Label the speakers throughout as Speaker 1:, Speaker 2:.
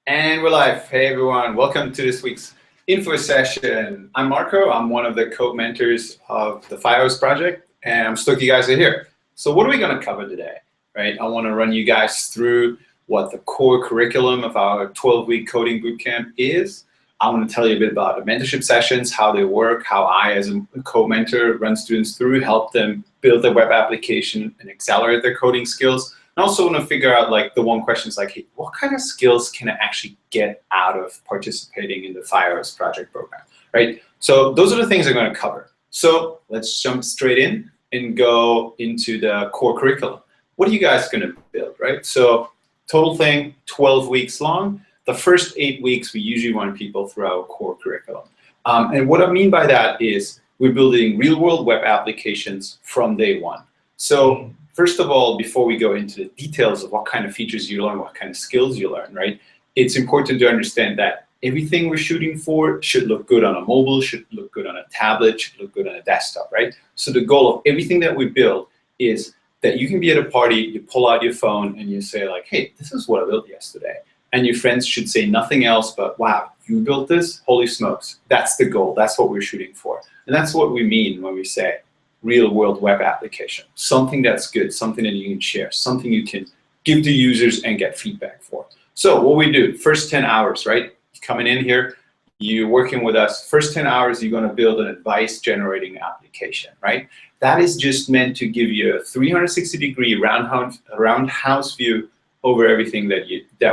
Speaker 1: And we're live. Hey everyone, welcome to this week's info session. I'm Marco, I'm one of the co-mentors of the Firehose Project, and I'm stoked you guys are here. So what are we gonna cover today, right? I wanna run you guys through what the core curriculum of our 12-week coding bootcamp is. I wanna tell you a bit about the mentorship sessions, how they work, how I as a co-mentor run students through, help them build their web application and accelerate their coding skills. I also want to figure out, like, the one question is like, hey, what kind of skills can I actually get out of participating in the Firehose Project program, right? So those are the things I'm going to cover. So let's jump straight in and go into the core curriculum. What are you guys going to build, right? So total thing, 12 weeks long. The first 8 weeks, we usually run people through our core curriculum. And what I mean by that is we're building real-world web applications from day one. So first of all, before we go into the details of what kind of features you learn, what kind of skills you learn, right? It's important to understand that everything we're shooting for should look good on a mobile, should look good on a tablet, should look good on a desktop, right? So the goal of everything that we build is that you can be at a party, you pull out your phone and you say like, hey, this is what I built yesterday. And your friends should say nothing else but, wow, you built this? Holy smokes. That's the goal. That's what we're shooting for. And that's what we mean when we say real-world web application, something that's good, something that you can share, something you can give to users and get feedback for. So what we do, first 10 hours, right? You're coming in here, you're working with us. First 10 hours, you're going to build an advice-generating application, right? That is just meant to give you a 360-degree roundhouse view over everything that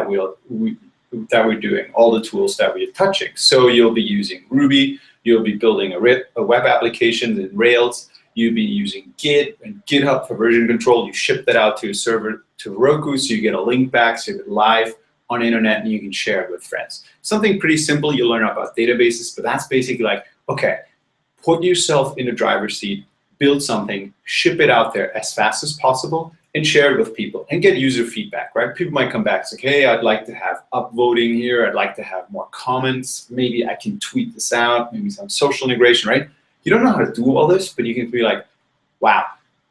Speaker 1: we're doing, all the tools that we're touching. So you'll be using Ruby, you'll be building a web application in Rails. You'll be using Git and GitHub for version control. You ship that out to a server, to Roku, so you get a link back, so it's live on the internet, and you can share it with friends. Something pretty simple. You learn about databases, but that's basically like, okay, put yourself in the driver's seat, build something, ship it out there as fast as possible, and share it with people, and get user feedback, right? People might come back and say, hey, I'd like to have upvoting here. I'd like to have more comments. Maybe I can tweet this out, maybe some social integration, right? You don't know how to do all this, but you can be like, wow,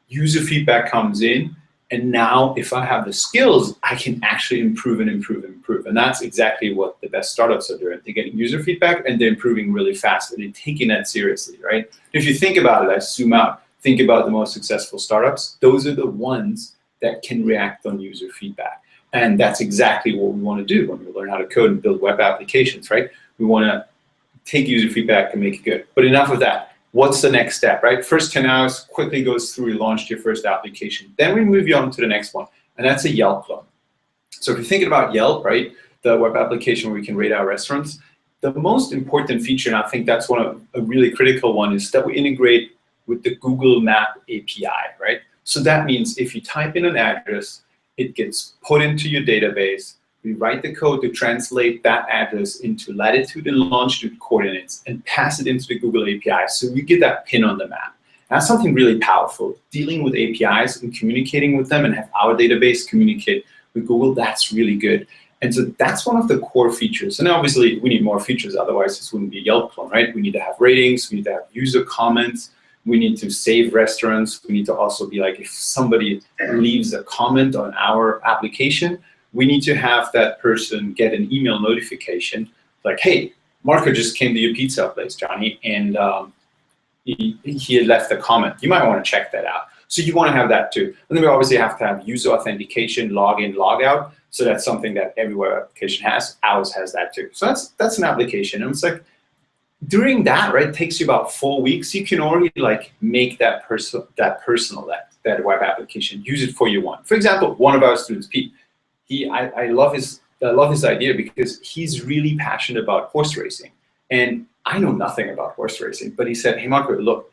Speaker 1: user feedback comes in, and now if I have the skills, I can actually improve and improve and improve. And that's exactly what the best startups are doing. They're getting user feedback, and they're improving really fast, and they're taking that seriously, right? If you think about it, I zoom out, think about the most successful startups. Those are the ones that can react on user feedback. And that's exactly what we want to do when we learn how to code and build web applications, right? We want to take user feedback and make it good. But enough of that. What's the next step, right? First 10 hours quickly goes through, you launched your first application. Then we move you on to the next one, and that's a Yelp clone. So if you're thinking about Yelp, right, the web application where we can rate our restaurants, the most important feature, and I think that's a really critical one, is that we integrate with the Google Map API, right? So that means if you type in an address, it gets put into your database. We write the code to translate that address into latitude and longitude coordinates and pass it into the Google API. So we get that pin on the map. That's something really powerful. Dealing with APIs and communicating with them and have our database communicate with Google, that's really good. And so that's one of the core features. And obviously, we need more features. Otherwise, this wouldn't be a Yelp clone, right? We need to have ratings. We need to have user comments. We need to save restaurants. We need to also be like, if somebody leaves a comment on our application, we need to have that person get an email notification like, hey, Marco just came to your pizza place, Johnny, and he had left a comment. You might want to check that out. So you want to have that too. And then we obviously have to have user authentication, login, logout. So that's something that every web application has. Ours has that too. So that's an application. And it's like, during that, right, it takes you about 4 weeks. You can already like make that personal, that web application, use it for your one. For example, one of our students, Pete, I love his idea because he's really passionate about horse racing. And I know nothing about horse racing, but he said, hey, Marco, look,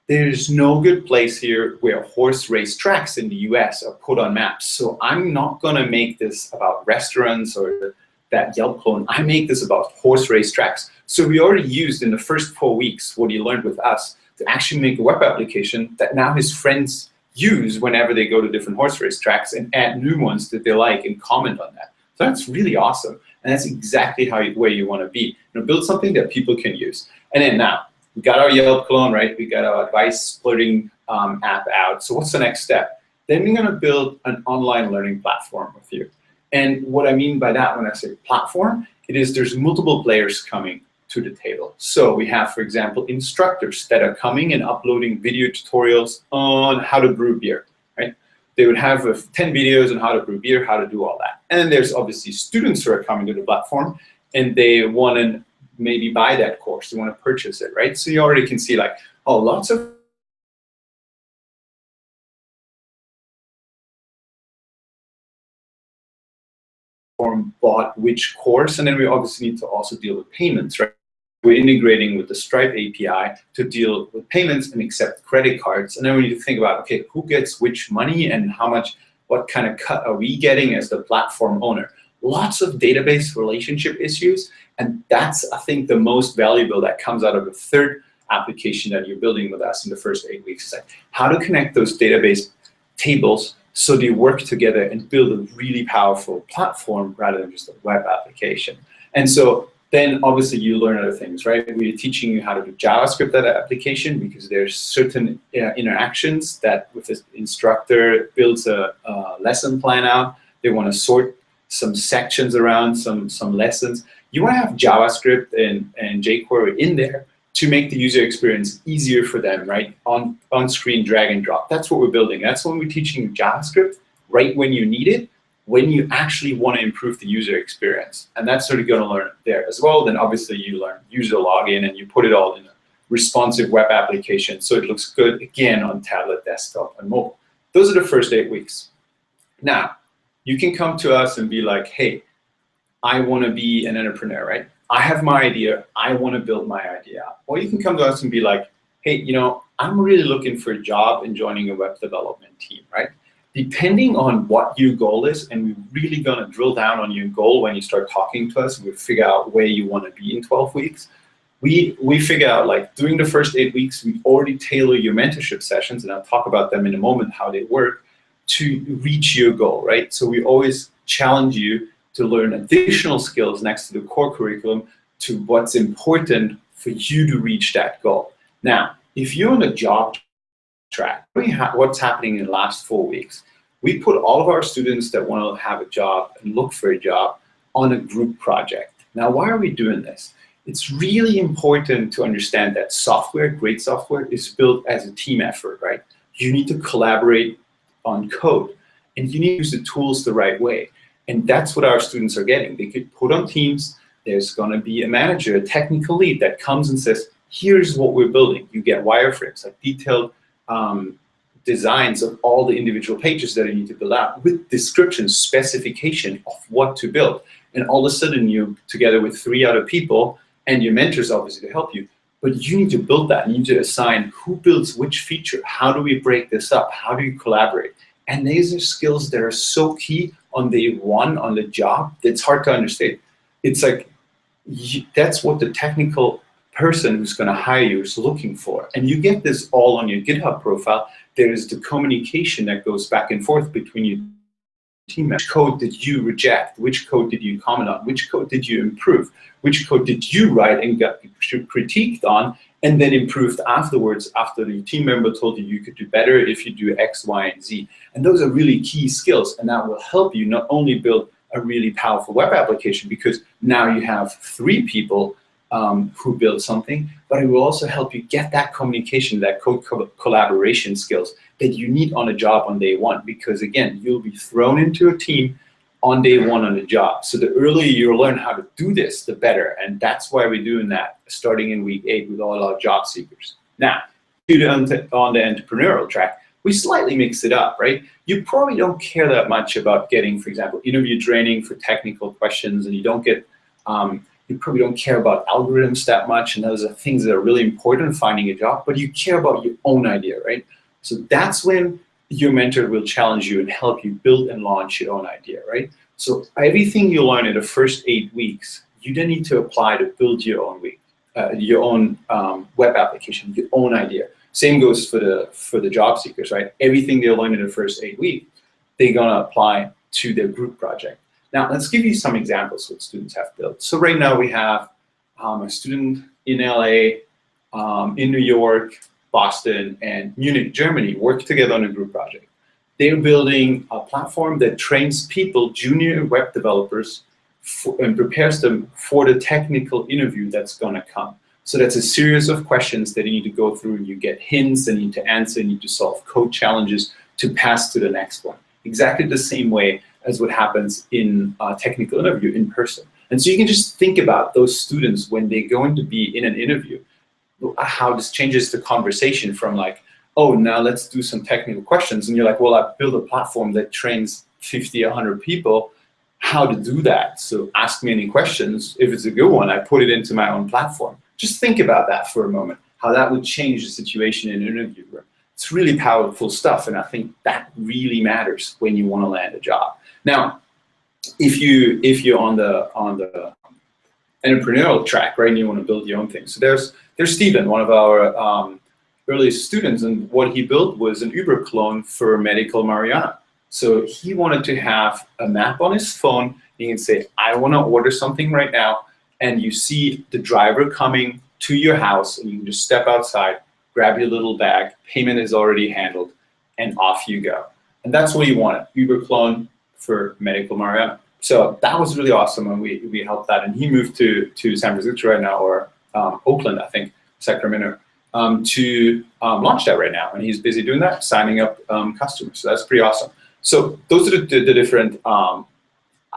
Speaker 1: there's no good place here where horse race tracks in the US are put on maps. So I'm not going to make this about restaurants or that Yelp clone. I make this about horse race tracks. So we already used in the first 4 weeks what he learned with us to actually make a web application that now his friends use whenever they go to different horse race tracks and add new ones that they like and comment on that. So that's really awesome. And that's exactly where you want to be. Build something that people can use. And then now, we got our Yelp clone, right? We got our advice splitting app out. So what's the next step? Then we're going to build an online learning platform with you. And what I mean by that when I say platform, it is there's multiple players coming to the table. So we have, for example, instructors that are coming and uploading video tutorials on how to brew beer, right? They would have 10 videos on how to brew beer, how to do all that. And there's obviously students who are coming to the platform and they want to maybe buy that course, they want to purchase it, right? So you already can see like, oh, lots of bought which course, and then we obviously need to also deal with payments, right? We're integrating with the Stripe API to deal with payments and accept credit cards. And then we need to think about, okay, who gets which money and how much, what kind of cut are we getting as the platform owner? Lots of database relationship issues. And that's, I think, the most valuable that comes out of the third application that you're building with us in the first 8 weeks. Is like how to connect those database tables so they work together and build a really powerful platform rather than just a web application. And so then obviously you learn other things, right? We're teaching you how to do JavaScript that application because there's certain interactions that with this instructor builds a lesson plan out. They want to sort some sections around some lessons. You want to have JavaScript and jQuery in there to make the user experience easier for them, right? On screen, drag and drop. That's what we're building. That's when we're teaching you JavaScript right when you need it, when you actually want to improve the user experience. And that's sort of going to learn there as well. Then obviously you learn user login and you put it all in a responsive web application so it looks good, again, on tablet, desktop, and mobile. Those are the first 8 weeks. Now, you can come to us and be like, hey, I want to be an entrepreneur, right? I have my idea, I want to build my idea out. Or you can come to us and be like, hey, you know, I'm really looking for a job and joining a web development team, right? Depending on what your goal is, and we're really going to drill down on your goal when you start talking to us, and we figure out where you want to be in 12 weeks. We figure out, like, during the first 8 weeks, we already tailor your mentorship sessions, and I'll talk about them in a moment, how they work, to reach your goal, right? So we always challenge you to learn additional skills next to the core curriculum to what's important for you to reach that goal. Now, if you're on a job track, what's happening in the last 4 weeks? We put all of our students that want to have a job and look for a job on a group project. Now, why are we doing this? It's really important to understand that software, great software, is built as a team effort, right? You need to collaborate on code, and you need to use the tools the right way. And that's what our students are getting. They get put on teams. There's going to be a manager, a technical lead that comes and says, here's what we're building. You get wireframes, like detailed designs of all the individual pages that you need to build out with description, specification of what to build. And all of a sudden, you're together with 3 other people and your mentors, obviously, to help you. But you need to build that. You need to assign who builds which feature. How do we break this up? How do you collaborate? And these are skills that are so key on day one on the job. It's hard to understand. It's like, that's what the technical person who's going to hire you is looking for. And you get this all on your GitHub profile. There is the communication that goes back and forth between your team members. Which code did you reject? Which code did you comment on? Which code did you improve? Which code did you write and got critiqued on and then improved afterwards after the team member told you could do better if you do X, Y, and Z? And those are really key skills, and that will help you not only build a really powerful web application, because now you have 3 people who build something, but it will also help you get that communication, that code collaboration skills that you need on a job on day one, because again, you'll be thrown into a team on day one on the job. So the earlier you learn how to do this, the better. And that's why we're doing that starting in week 8 with all our job seekers. Now, on the entrepreneurial track, we slightly mix it up, right? You probably don't care that much about getting, for example, interview training for technical questions, and you don't get, you probably don't care about algorithms that much, and those are things that are really important in finding a job, but you care about your own idea, right? So that's when your mentor will challenge you and help you build and launch your own idea, right? So everything you learn in the first 8 weeks, you then need to apply to build your own web application, your own idea. Same goes for the job seekers, right? Everything they learn in the first 8 weeks, they're gonna apply to their group project. Now, let's give you some examples of what students have built. So right now we have a student in LA, in New York, Boston, and Munich, Germany work together on a group project. They're building a platform that trains people, junior web developers, and prepares them for the technical interview that's going to come. So that's a series of questions that you need to go through. You get hints and you need to answer, you need to solve code challenges to pass to the next one. Exactly the same way as what happens in a technical interview in person. And so you can just think about those students when they're going to be in an interview, how this changes the conversation from like, oh, now let's do some technical questions. And you're like, well, I built a platform that trains 50, 100 people how to do that. So ask me any questions. If it's a good one, I put it into my own platform. Just think about that for a moment, how that would change the situation in an interview room. It's really powerful stuff, and I think that really matters when you want to land a job. Now, if you're on the entrepreneurial track, right, and you want to build your own thing. So there's Steven, one of our earliest students, and what he built was an Uber clone for medical marijuana. So he wanted to have a map on his phone. You can say, I want to order something right now, and you see the driver coming to your house, and you can just step outside, grab your little bag, payment is already handled, and off you go. And that's what he wanted, Uber clone for medical marijuana. So that was really awesome, and we helped that. And he moved to San Francisco right now, or Oakland, I think, Sacramento, to launch that right now. And he's busy doing that, signing up customers. So that's pretty awesome. So those are the different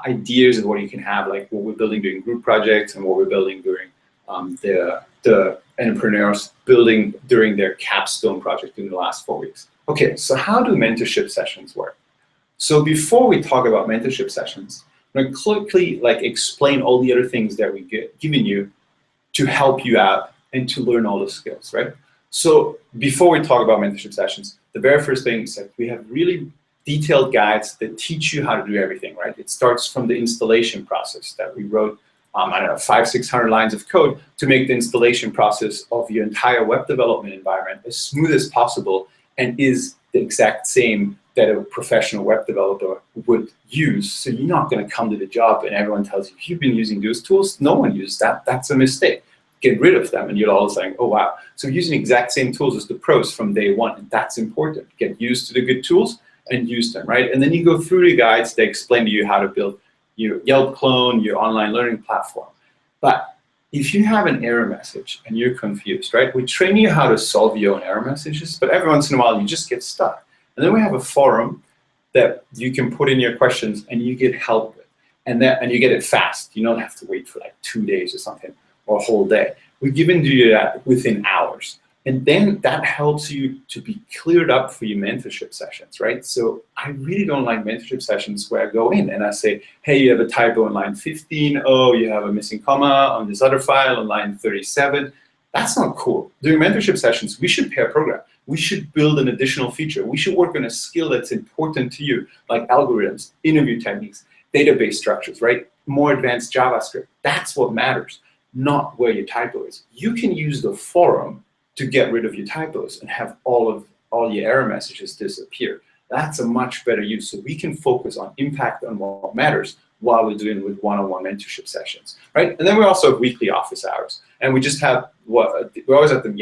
Speaker 1: ideas of what you can have, like what we're building during group projects and what we're building during the entrepreneurs building during their capstone project in the last 4 weeks. Okay, so how do mentorship sessions work? So before we talk about mentorship sessions, I'm going to quickly explain all the other things that we given you to help you out and to learn all the skills, right? So before we talk about mentorship sessions, the very first thing is that we have really detailed guides that teach you how to do everything, right? It starts from the installation process that we wrote, I don't know, 500-600 lines of code to make the installation process of your entire web development environment as smooth as possible and is the exact same that a professional web developer would use. So you're not going to come to the job and everyone tells you, you've been using those tools, no one uses that, that's a mistake. Get rid of them, and you're all saying, oh wow. So using the exact same tools as the pros from day one, and that's important. Get used to the good tools and use them, right? And then you go through the guides, they explain to you how to build your Yelp clone, your online learning platform. But if you have an error message and you're confused, right? We train you how to solve your own error messages, but every once in a while you just get stuck. And then we have a forum that you can put in your questions and you get help with. And you get it fast. You don't have to wait for like 2 days or something, or a whole day. We're giving you that within hours. And then that helps you to be cleared up for your mentorship sessions, right? So I really don't like mentorship sessions where I go in and I say, hey, you have a typo on line 15. Oh, you have a missing comma on this other file on line 37. That's not cool. During mentorship sessions, we should pair program. We should build an additional feature. We should work on a skill that's important to you, like algorithms, interview techniques, database structures, right? More advanced JavaScript. That's what matters, not where your typo is. You can use the forum to get rid of your typos and have all your error messages disappear. That's a much better use. So we can focus on impact on what matters while we're doing with one-on-one mentorship sessions, right? And then we also have weekly office hours. And we just have, we always have them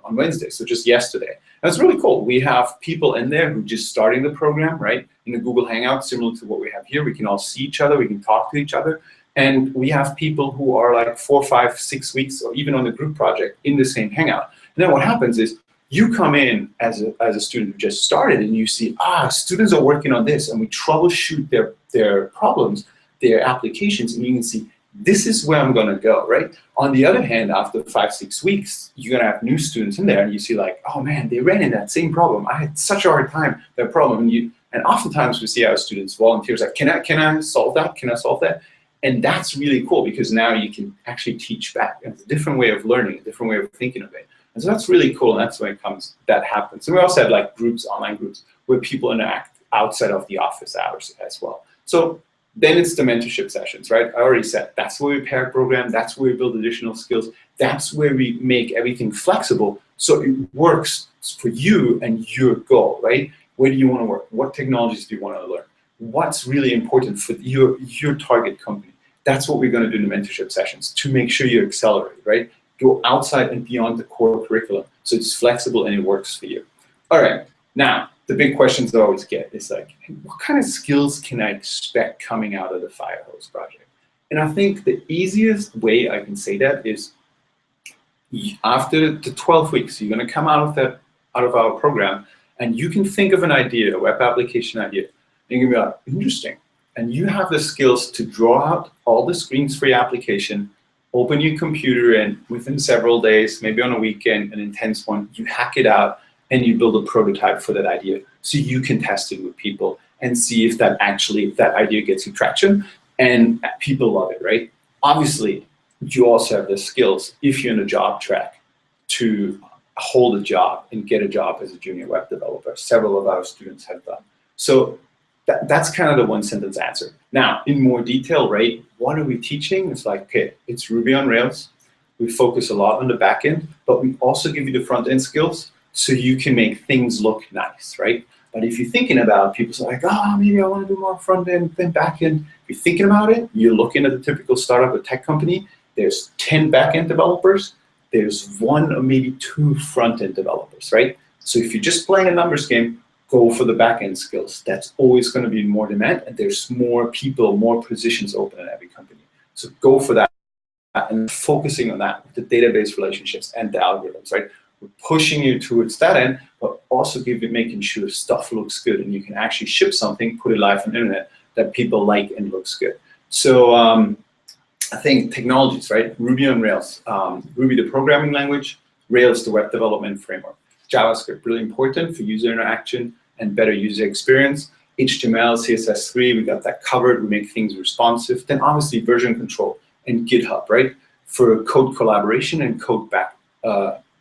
Speaker 1: on Wednesday, so just yesterday. And it's really cool. We have people in there who are just starting the program, right? In the Google Hangout, similar to what we have here. We can all see each other, we can talk to each other. And we have people who are like 4, 5, 6 weeks, or even on the group project in the same Hangout. And then what happens is you come in as a student who just started and you see, students are working on this, and we troubleshoot their problems, their applications, and you can see, this is where I'm gonna go, right? On the other hand, after 5, 6 weeks, you're gonna have new students in there and you see like, oh man, they ran into that same problem. I had such a hard time, that problem. And oftentimes we see our students, volunteers, like, can I solve that? Can I solve that? And that's really cool because now you can actually teach back. It's a different way of learning, a different way of thinking of it. And so that's really cool, and that's when that happens. And we also have like groups, online groups, where people interact outside of the office hours as well. So then it's the mentorship sessions, right? I already said, that's where we pair program, that's where we build additional skills, that's where we make everything flexible so it works for you and your goal, right? Where do you want to work? What technologies do you want to learn? What's really important for your target company? That's what we're going to do in the mentorship sessions to make sure you accelerate, right? Go outside and beyond the core curriculum so it's flexible and it works for you. All right, now the big questions I always get is like, what kind of skills can I expect coming out of the Firehose project? And I think the easiest way I can say that is after the 12 weeks, you're going to come out of our program, and you can think of an idea, a web application idea, and you're going to be like, interesting. And you have the skills to draw out all the screens for your application, open your computer, and within several days, maybe on a weekend, an intense one, you hack it out and you build a prototype for that idea so you can test it with people and see if that idea gets you traction and people love it, right? Obviously, you also have the skills, if you're in a job track, to hold a job and get a job as a junior web developer. Several of our students have done. So that's kind of the one sentence answer. Now, in more detail, right, what are we teaching? It's like, okay, it's Ruby on Rails. We focus a lot on the back end, but we also give you the front end skills so you can make things look nice, right? But if you're thinking about, people say like, oh, maybe I want to do more front end than back end. If you're thinking about it, you're looking at a typical startup or tech company, there's 10 back end developers, there's 1 or maybe 2 front end developers, right? So if you're just playing a numbers game, go for the back end skills. That's always going to be more demand, and there's more people, more positions open in every company. So go for that and focusing on that, the database relationships and the algorithms, right? We're pushing you towards that end, but also making sure stuff looks good and you can actually ship something, put it live on the internet that people like and looks good. So I think technologies, right? Ruby on Rails, Ruby the programming language, Rails the web development framework. JavaScript, really important for user interaction and better user experience. HTML, CSS3, we got that covered. We make things responsive. Then obviously version control and GitHub, right? For code collaboration and code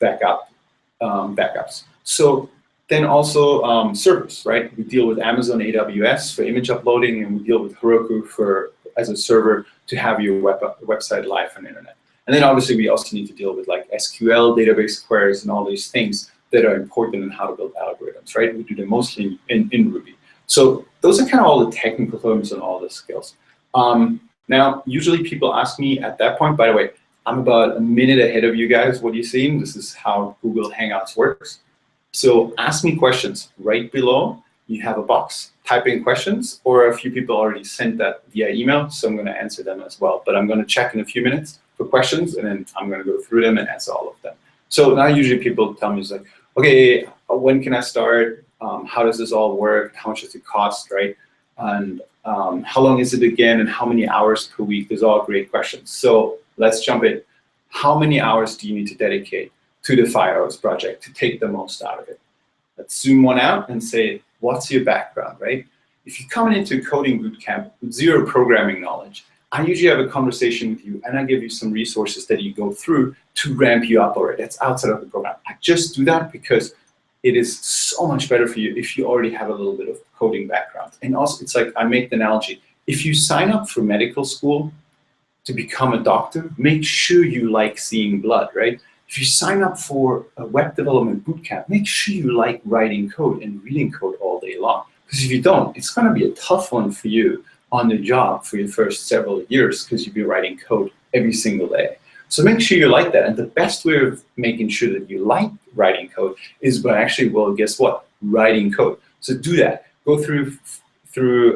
Speaker 1: backups. So then also servers, right? We deal with Amazon AWS for image uploading, and we deal with Heroku as a server to have your website live on the internet. And then obviously we also need to deal with like SQL, database queries, and all these things that are important in how to build algorithms, right? We do them mostly in Ruby. So those are kind of all the technical terms and all the skills. Now, usually people ask me at that point, by the way, I'm about a minute ahead of you guys. What are you seeing? This is how Google Hangouts works. So ask me questions right below. You have a box, type in questions, or a few people already sent that via email, so I'm going to answer them as well. But I'm going to check in a few minutes for questions, and then I'm going to go through them and answer all of them. So now usually people tell me, it's like, okay, when can I start? How does this all work? How much does it cost, right? And how long is it again? And how many hours per week? Those are all great questions. So let's jump in. How many hours do you need to dedicate to the Firehose project to take the most out of it? Let's zoom one out and say, what's your background, right? If you're coming into coding bootcamp with zero programming knowledge, I usually have a conversation with you and I give you some resources that you go through to ramp you up already. That's outside of the program. I just do that because it is so much better for you if you already have a little bit of coding background. And also, it's like I make the analogy. If you sign up for medical school to become a doctor, make sure you like seeing blood, right? If you sign up for a web development bootcamp, make sure you like writing code and reading code all day long. Because if you don't, it's going to be a tough one for you on the job for your first several years because you'll be writing code every single day. So make sure you like that. And the best way of making sure that you like writing code is by actually, well, guess what? Writing code. So do that. Go through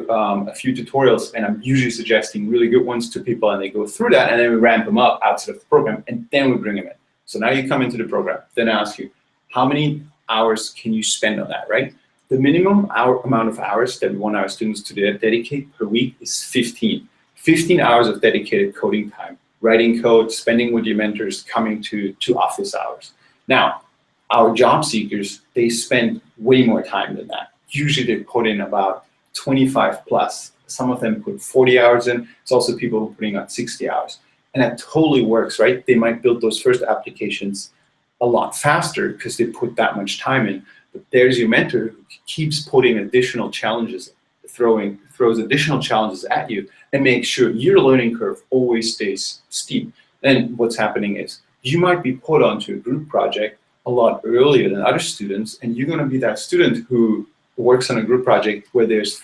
Speaker 1: a few tutorials, and I'm usually suggesting really good ones to people, and they go through that, and then we ramp them up outside of the program, and then we bring them in. So now you come into the program. Then I ask you, how many hours can you spend on that, right? The minimum amount of hours that we want our students to dedicate per week is 15. 15 hours of dedicated coding time, writing code, spending with your mentors, coming to office hours. Now, our job seekers, they spend way more time than that. Usually they put in about 25 plus. Some of them put 40 hours in. It's also people who are putting out 60 hours. And that totally works, right? They might build those first applications a lot faster because they put that much time in. But there's your mentor who keeps putting additional challenges, throws additional challenges at you, and makes sure your learning curve always stays steep. And what's happening is you might be put onto a group project a lot earlier than other students, and you're going to be that student who works on a group project where there's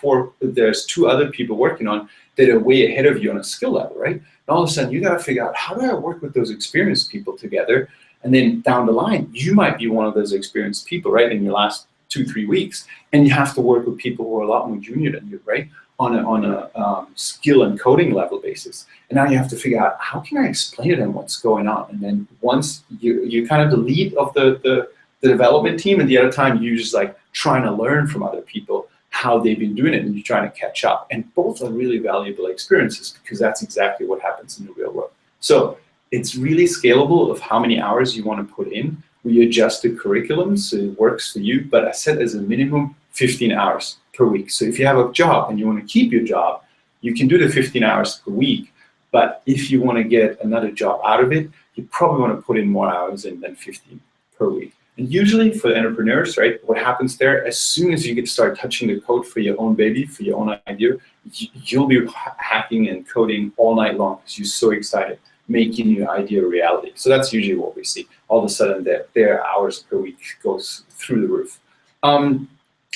Speaker 1: 2 other people working on that are way ahead of you on a skill level, right? And all of a sudden, you got to figure out, how do I work with those experienced people together? And then down the line, you might be one of those experienced people, right, in your last 2-3 weeks, and you have to work with people who are a lot more junior than you, right? On a skill and coding level basis. And now you have to figure out, how can I explain to them what's going on? And then once you're kind of the lead of the development team, and the other time you're just like trying to learn from other people how they've been doing it, and you're trying to catch up. And both are really valuable experiences, because that's exactly what happens in the real world. So it's really scalable of how many hours you want to put in. We adjust the curriculum so it works for you, but I set as a minimum 15 hours per week. So if you have a job and you want to keep your job, you can do the 15 hours per week. But if you want to get another job out of it, you probably want to put in more hours in than 15 per week. And usually for the entrepreneurs, right, what happens there, as soon as you get to start touching the code for your own baby, for your own idea, you'll be hacking and coding all night long because you're so excited, making your idea a reality. So that's usually what we see. All of a sudden, their hours per week goes through the roof.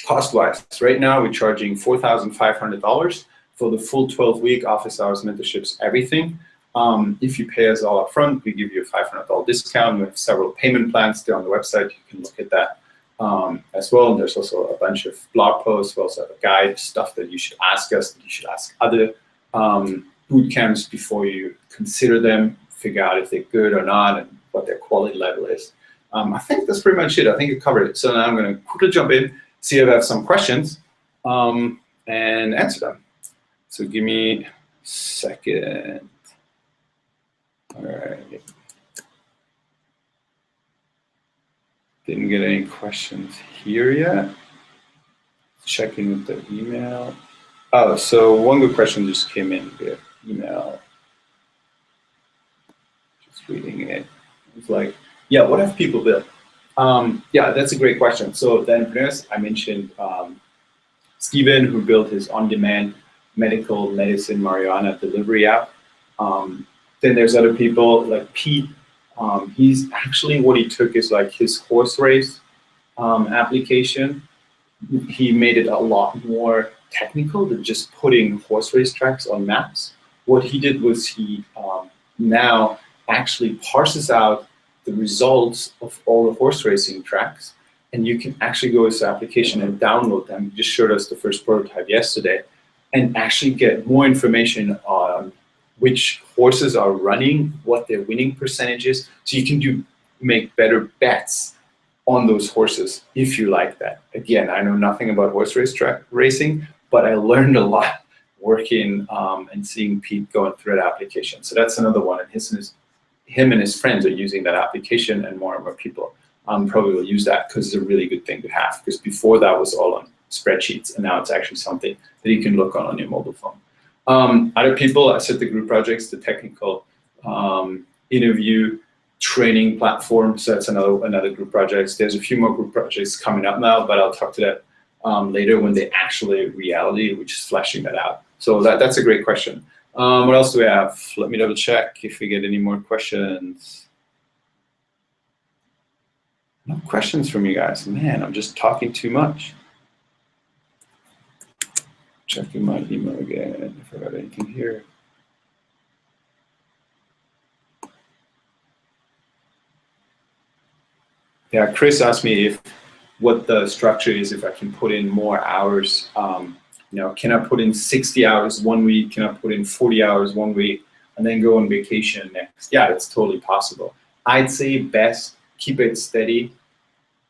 Speaker 1: Cost-wise, right now we're charging $4,500 for the full 12-week office hours, mentorships, everything. If you pay us all up front, we give you a $500 discount. We have several payment plans there on the website. You can look at that as well. And there's also a bunch of blog posts. We also have a guide, stuff that you should ask us, that you should ask other boot camps before you consider them, figure out if they're good or not, and what their quality level is. I think that's pretty much it. I think I covered it. So now I'm going to quickly jump in, see if I have some questions, and answer them. So give me a second. All right. Didn't get any questions here yet. Checking with the email. Oh, so one good question just came in via email. Just reading it. It's like, yeah, what have people built? Yeah, that's a great question. So the entrepreneurs, I mentioned Steven, who built his on-demand medical medicine marijuana delivery app. Then there's other people like Pete. He's actually, what he took is like his horse race application. He made it a lot more technical than just putting horse race tracks on maps. What he did was he now actually parses out the results of all the horse racing tracks, and you can actually go to this application and download them. He just showed us the first prototype yesterday, and actually get more information on which horses are running, what their winning percentage is, so you can make better bets on those horses if you like that. Again, I know nothing about horse race track racing, but I learned a lot working and seeing Pete going through that application. So that's another one, and him and his friends are using that application, and more people probably will use that because it's a really good thing to have, because before that was all on spreadsheets, and now it's actually something that you can look on your mobile phone. Other people, I said the group projects, the technical interview training platform, so that's another group projects. There's a few more group projects coming up now, but I'll talk to that later when they actually reality, which is fleshing that out. So that's a great question. What else do we have? Let me double check if we get any more questions. No questions from you guys. Man, I'm just talking too much. Checking my email again, if I got anything here. Yeah, Chris asked me what the structure is, if I can put in more hours. Can I put in 60 hours one week? Can I put in 40 hours one week and then go on vacation next? Yeah, it's totally possible. I'd say best keep it steady.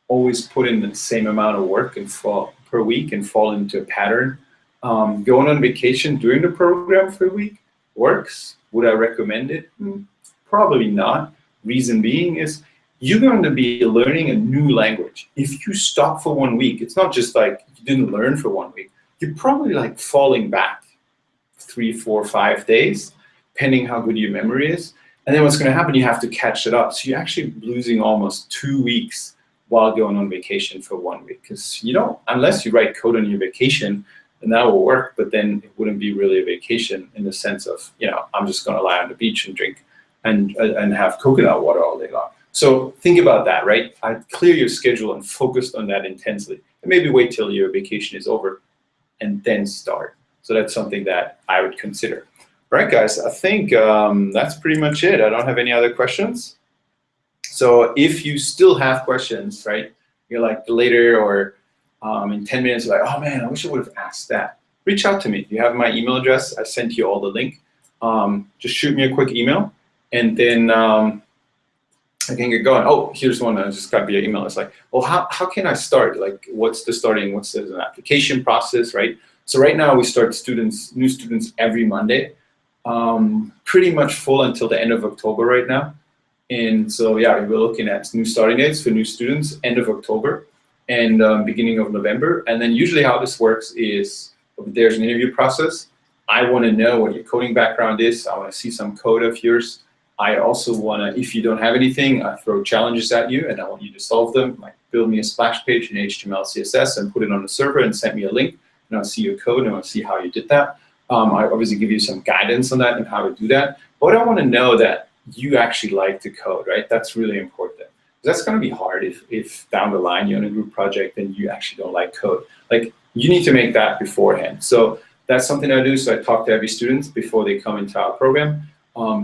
Speaker 1: Always put in the same amount of work and per week and fall into a pattern. Going on vacation during the program for a week works. Would I recommend it? Probably not. Reason being is you're going to be learning a new language. If you stop for 1 week, it's not just like you didn't learn for 1 week. You're probably like falling back 3, 4, 5 days, depending how good your memory is. And then what's going to happen, you have to catch it up. So you're actually losing almost 2 weeks while going on vacation for 1 week. Because unless you write code on your vacation, and that will work, but then it wouldn't be really a vacation in the sense of, I'm just going to lie on the beach and drink and have coconut water all day long. So think about that, right? I'd clear your schedule and focus on that intensely. And maybe wait till your vacation is over and then start. So that's something that I would consider. All right, guys, I think that's pretty much it. I don't have any other questions. So if you still have questions, right, you're like later or in 10 minutes, you're like, oh man, I wish I would have asked that. Reach out to me. You have my email address. I sent you all the link. Just shoot me a quick email, and then I can get going. Oh, here's one. I just got via email. It's like, well, how can I start? Like, what's an application process, right? So right now we start new students every Monday, pretty much full until the end of October right now. And so yeah, we're looking at new starting dates for new students, end of October and beginning of November. And then usually how this works is there's an interview process. I want to know what your coding background is. I want to see some code of yours. I also want to, if you don't have anything, I throw challenges at you and I want you to solve them. Like build me a splash page in HTML, CSS and put it on the server and send me a link, and I'll see your code and I'll see how you did that. I obviously give you some guidance on that and how to do that. But I want to know that you actually like to code, right? That's really important. That's going to be hard if down the line you're in a group project and you actually don't like code. Like, you need to make that beforehand. So that's something I do. So I talk to every student before they come into our program.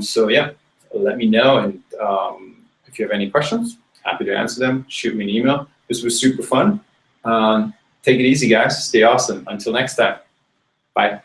Speaker 1: So yeah, let me know. And if you have any questions, happy to answer them. Shoot me an email. This was super fun. Take it easy, guys. Stay awesome. Until next time. Bye.